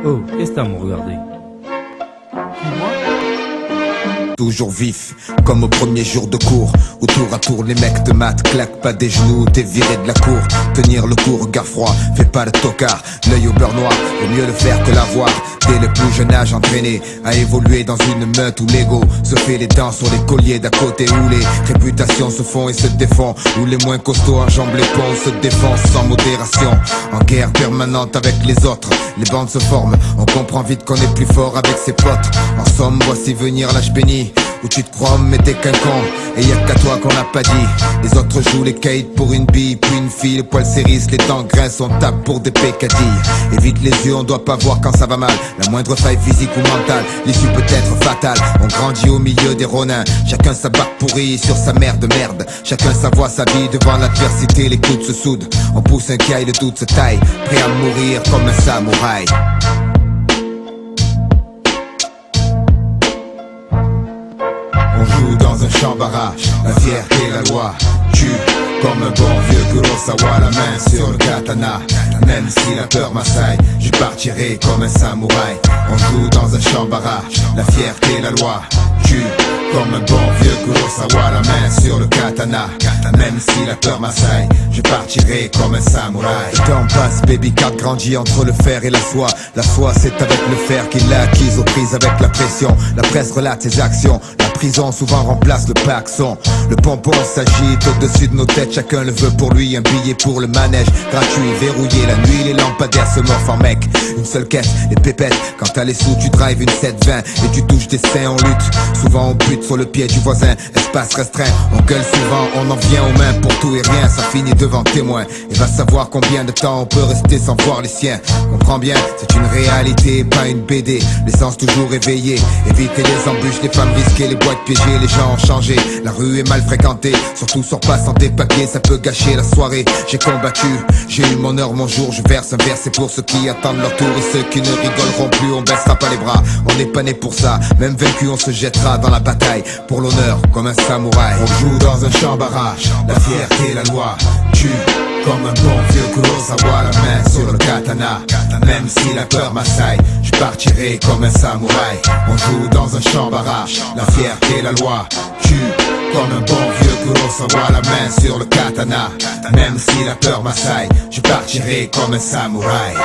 Oh, qu'est-ce que t'as à me regarder? Toujours vif, comme au premier jour de cours, où tour à tour les mecs te matent, claquent pas des genoux, t'es viré de la cour. Tenir le coup, regard froid, fais pas le tocard, l'œil au beurre noir, vaut mieux le faire que l'avoir. Dès le plus jeune âge entraîné à évoluer dans une meute où l'ego se fait les dents sur les colliers d'à côté, où les réputations se font et se défont, où les moins costauds enjambent les ponts, se défoncent sans modération, en guerre permanente avec les autres. Les bandes se forment, on comprend vite qu'on est plus fort avec ses potes. En somme, voici venir l'âge béni, où tu te crois mais t'es qu'un con, et y'a qu'à toi qu'on n'a pas dit. Les autres jouent les kites pour une bille, puis une fille, les poils s'hérissent, les dents grincent, on tape pour des pécadilles. Évite les yeux, on doit pas voir quand ça va mal, la moindre faille physique ou mentale, l'issue peut être fatale. On grandit au milieu des ronins, chacun sa barque pourrie sur sa mère de merde. Chacun sa voix, sa vie, devant l'adversité les coudes se soudent. On pousse un caille, le doute se taille, prêt à mourir comme un samouraï. On joue dans un champ barrage, la fierté et la loi tue comme un bon vieux Kurosawa, la main sur le katana. Même si la peur m'assaille, je partirai comme un samouraï. On joue dans un champ barrage, la fierté et la loi tue comme un bon vieux Kurosawa, la main sur le katana. Même si la peur m'assaille, je partirai comme un samouraï. Le temps passe, baby cat grandit entre le fer et la soie. La soie c'est avec le fer qu'il l'a acquise aux prises avec la pression. La presse relate ses actions, la prison souvent remplace le paxon. Le pompon s'agite au-dessus de nos têtes, chacun le veut pour lui. Un billet pour le manège, gratuit, verrouillé la nuit, les lampadaires se morfent en mec. Une seule caisse, les pépettes, quand t'as les sous tu drives une 720 et tu touches tes seins en lutte. Souvent on bute sur le pied du voisin, espace restreint. On gueule souvent, on en vient aux mains pour tout et rien. Ça finit devant témoin, et va savoir combien de temps on peut rester sans voir les siens. Comprends bien, c'est une réalité, pas une BD. L'essence toujours éveillée, éviter les embûches, les femmes risquées, les boîtes piégées. Les gens ont changé, la rue est mal fréquentée, surtout sors pas sans tes papiers, ça peut gâcher la soirée. J'ai combattu, j'ai eu mon heure, mon jour. Je verse un verre, c'est pour ceux qui attendent leur tour et ceux qui ne rigoleront plus. On baissera pas les bras, on n'est pas né pour ça. Même vaincu, on se jettera dans la bataille pour l'honneur comme un samouraï. On joue dans un champ barrage, la fierté et la loi tue comme un bon vieux Kurosawa, la main sur le katana. Même si la peur m'assaille, je partirai comme un samouraï. On joue dans un champ barrage, la fierté et la loi tue comme un bon vieux Kurosawa, la main sur le katana. Même si la peur m'assaille, je partirai comme un samouraï.